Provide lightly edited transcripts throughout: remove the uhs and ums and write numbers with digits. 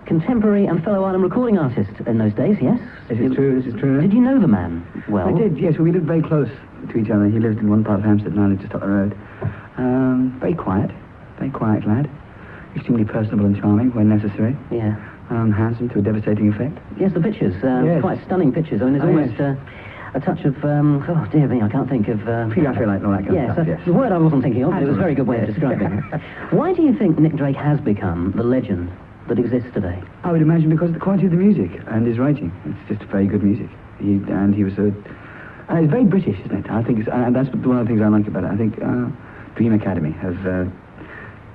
Contemporary and fellow Ireland recording artist in those days, yes? This is true. Did you know the man well? I did, yes. We lived very close to each other. He lived in one part of Hampstead and I lived just up the road. Very quiet lad. Extremely personable and charming when necessary. Yeah. Handsome to a devastating effect. Yes, the pictures. Quite stunning pictures. I mean, there's almost a touch of, oh dear me, I can't think of... Feel like all that kind of stuff, yes. The word I wasn't thinking of, but it was a very good way of describing it. Why do you think Nick Drake has become the legend that exists today? I would imagine because of the quality of the music and his writing. It's just very good music. He was a... And it's very British, isn't it? I think and that's one of the things I like about it. I think Dream Academy have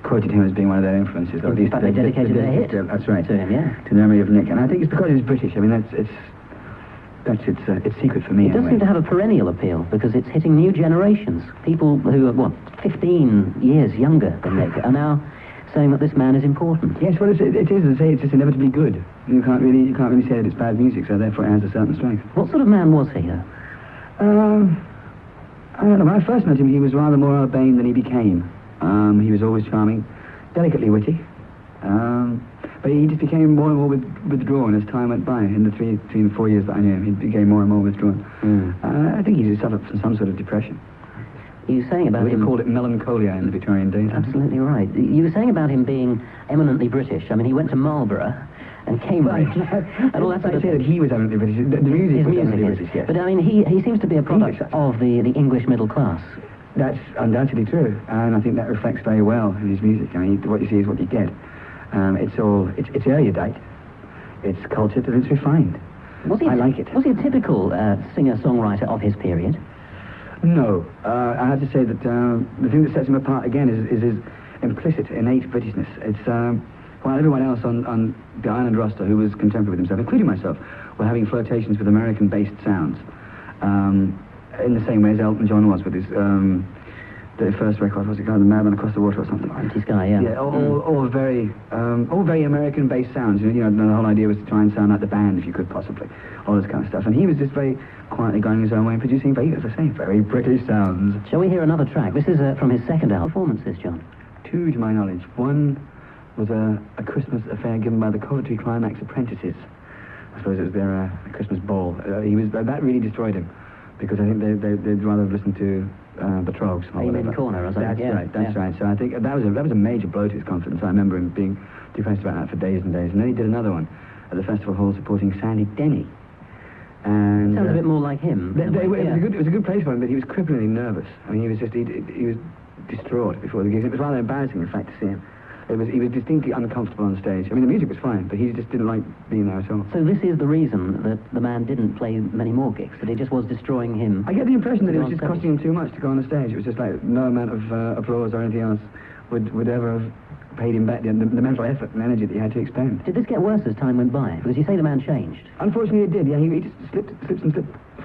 quoted him as being one of their influences. In fact, they dedicated their hit that's right. to him, yeah. To the memory of Nick. And I think it's because he's British. I mean, that's its secret for me. It does seem to have a perennial appeal because it's hitting new generations. People who are, 15 years younger than Nick are now saying that this man is important. Yes, well, it is, as I say, it's just inevitably good. You can't really say that it's bad music, so therefore it has a certain strength. What sort of man was he, though? I don't know. When I first met him, he was rather more urbane than he became. He was always charming, delicately witty, but he just became more and more withdrawn as time went by. In the 3 and 4 years that I knew him, he became more and more withdrawn. I think he suffered from some sort of depression. You were saying about him... We called it melancholia in the Victorian days. Absolutely right. You were saying about him being eminently British. I mean, he went to Marlborough and Cambridge and all that sort of thing. That he was eminently British. The music was eminently British, yes. But I mean, he seems to be a product of the English middle class. That's undoubtedly true, and I think that reflects very well in his music. I mean, what you see is what you get. It's erudite, it's cultured, and it's refined. I like it. Was he a typical singer-songwriter of his period? No. I have to say that the thing that sets him apart, again, is his implicit, innate Britishness. It's, while everyone else on the island roster who was contemporary with himself, including myself, were having flirtations with American-based sounds, in the same way as Elton John was with his, the first record, what's it called, The Madman Across the Water or something? Empty Sky, yeah. Yeah, all very American-based sounds. You know, the whole idea was to try and sound like the band, if you could possibly, all this kind of stuff. And he was just very quietly going his own way and producing very, as I say, very British sounds. Shall we hear another track? This is from his second album. Performances, John? 2, to my knowledge. One was a Christmas affair given by the Coventry Climax Apprentices. I suppose it was their Christmas ball. That really destroyed him, because I think they'd rather have listened to the Trogs. Amen Corner, or something. That's right. So I think that was a major blow to his confidence. I remember him being depressed about that for days and days. And then he did another one at the festival hall supporting Sandy Denny. And sounds a bit more like him. It was a good place for him, but he was cripplingly nervous. I mean, he was distraught before the gig. It was rather embarrassing, in fact, to see him. He was distinctly uncomfortable on stage. I mean, the music was fine, but he just didn't like being there at all. So this is the reason that the man didn't play many more gigs, that it just was destroying him? I get the impression that it was just costing him too much to go on the stage. It was just like no amount of applause or anything else would ever have paid him back the mental effort and energy that he had to expend. Did this get worse as time went by? Because you say the man changed. Unfortunately, it did, yeah. He just slipped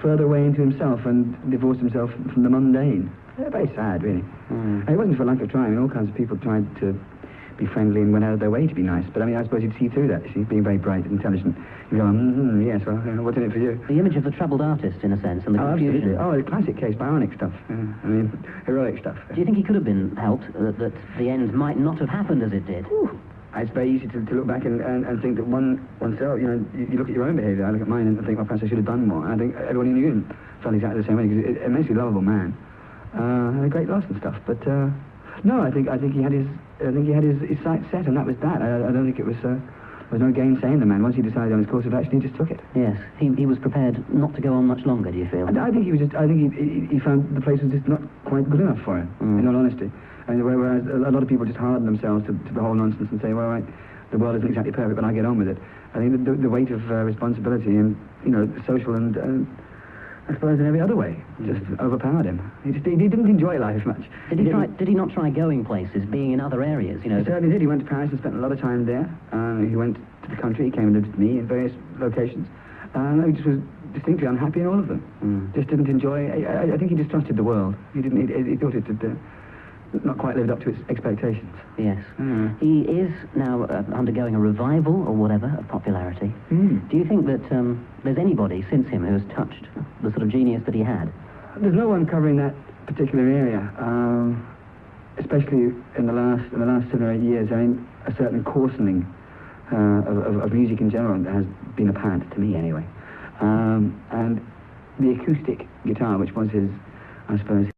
further away into himself and divorced himself from the mundane. Very sad, really. And it wasn't for lack of trying. I mean, all kinds of people tried to be friendly and went out of their way to be nice. But I mean, I suppose you'd see through that, you see, being very bright and intelligent. You'd go, yes, well, what's in it for you? The image of the troubled artist, in a sense, and the confusion. Absolutely. The classic case, bionic stuff. I mean, heroic stuff. Do you think he could have been helped, that the end might not have happened as it did? It's very easy to look back and think that oneself, you know, you look at your own behaviour, I look at mine and think, well, perhaps I should have done more. And I think everybody knew him felt exactly the same way, because he's an immensely lovable man. And a great loss and stuff, but no, I think he had his sights set, and that was that. I don't think it was there was no gainsaying the man. Once he decided on his course of action, he just took it. Yes, he was prepared not to go on much longer. Do you feel? I think he found the place was just not quite good enough for him. In all honesty, and whereas a lot of people just harden themselves to the whole nonsense and say, well, right, the world isn't exactly perfect, but I get on with it. I think the weight of responsibility and, you know, social and I suppose in every other way just overpowered him. He didn't enjoy life much. Did he not try going places, being in other areas? You know, he certainly did. He went to Paris and spent a lot of time there. He went to the country. He came and lived with me in various locations. He just was distinctly unhappy in all of them. Just didn't enjoy. I think he distrusted the world. He didn't. He thought it had not quite lived up to its expectations. Yes. He is now undergoing a revival or whatever of popularity. Do you think that there's anybody since him who has touched the sort of genius that he had? There's no one covering that particular area, especially in the last 7 or 8 years. I mean, a certain coarsening of music in general that has been apparent to me anyway. And the acoustic guitar, which was his, I suppose,